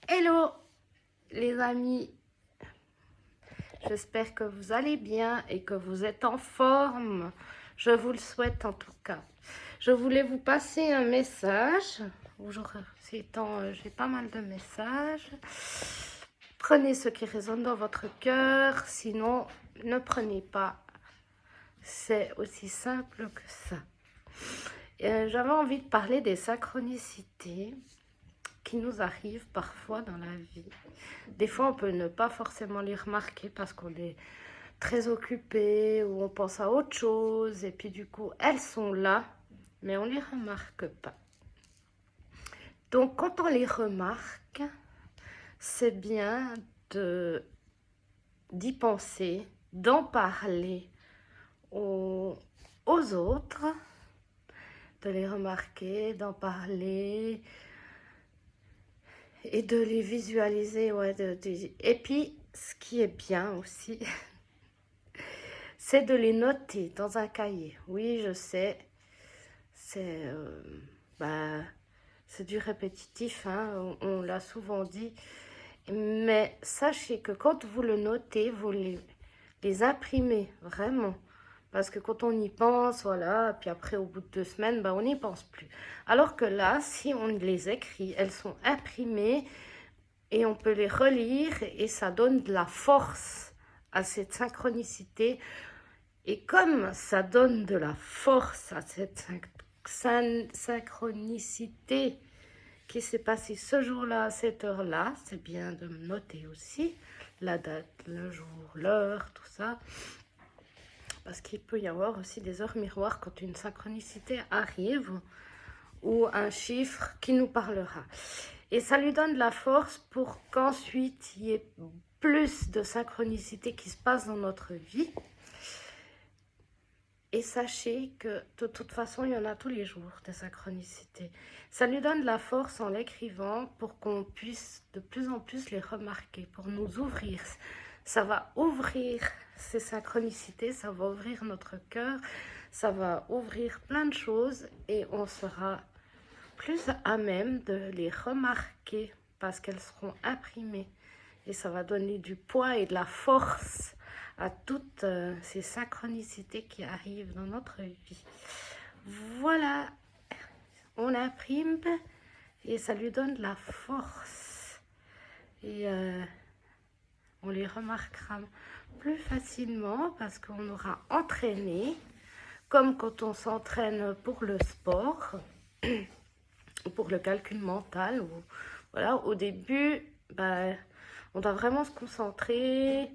Hello les amis, j'espère que vous allez bien et que vous êtes en forme. Je vous le souhaite en tout cas. Je voulais vous passer un message. Aujourd'hui, j'ai pas mal de messages. Prenez ce qui résonne dans votre cœur, sinon ne prenez pas. C'est aussi simple que ça. J'avais envie de parler des synchronicités qui nous arrivent parfois dans la vie. Des fois, on peut ne pas forcément les remarquer parce qu'on est très occupé ou on pense à autre chose. Et puis du coup, elles sont là, mais on ne les remarque pas. Donc, quand on les remarque, c'est bien d'y penser, d'en parler aux autres, de les remarquer, d'en parler et de les visualiser. Ouais, Et puis, ce qui est bien aussi, c'est de les noter dans un cahier. Oui, je sais, c'est c'est du répétitif, hein, on l'a souvent dit. Mais sachez que quand vous le notez, vous les imprimez, vraiment. Parce que quand on y pense, voilà, puis après au bout de 2 semaines, on n'y pense plus. Alors que là, si on les écrit, elles sont imprimées et on peut les relire et ça donne de la force à cette synchronicité. Et comme ça donne de la force à cette synchronicité qui s'est passée ce jour-là, à cette heure-là, c'est bien de noter aussi la date, le jour, l'heure, tout ça. Parce qu'il peut y avoir aussi des heures miroirs quand une synchronicité arrive ou un chiffre qui nous parlera. Et ça lui donne de la force pour qu'ensuite il y ait plus de synchronicité qui se passe dans notre vie. Et sachez que de toute façon, il y en a tous les jours des synchronicités. Ça lui donne de la force en l'écrivant pour qu'on puisse de plus en plus les remarquer, pour nous ouvrir. Ça va ouvrir ces synchronicités, ça va ouvrir notre cœur, ça va ouvrir plein de choses et on sera plus à même de les remarquer parce qu'elles seront imprimées. Et ça va donner du poids et de la force à toutes ces synchronicités qui arrivent dans notre vie. Voilà, on imprime et ça lui donne de la force. Et on les remarquera plus facilement parce qu'on aura entraîné, comme quand on s'entraîne pour le sport, ou pour le calcul mental. Ou, voilà, au début, on doit vraiment se concentrer.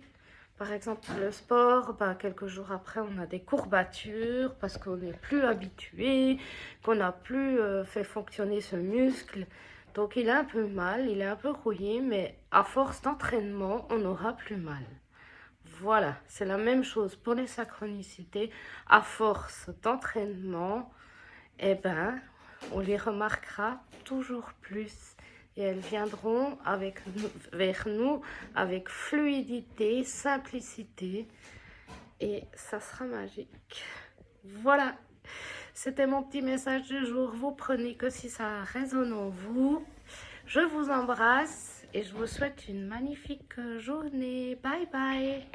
Par exemple, le sport, quelques jours après, on a des courbatures parce qu'on n'est plus habitué, qu'on n'a plus fait fonctionner ce muscle. Donc, il est un peu mal, il est un peu rouillé, mais à force d'entraînement, on n'aura plus mal. Voilà, c'est la même chose pour les synchronicités. À force d'entraînement, on les remarquera toujours plus. Et elles viendront vers nous avec fluidité, simplicité. Et ça sera magique. Voilà, c'était mon petit message du jour. Vous prenez que si ça résonne en vous. Je vous embrasse et je vous souhaite une magnifique journée. Bye bye.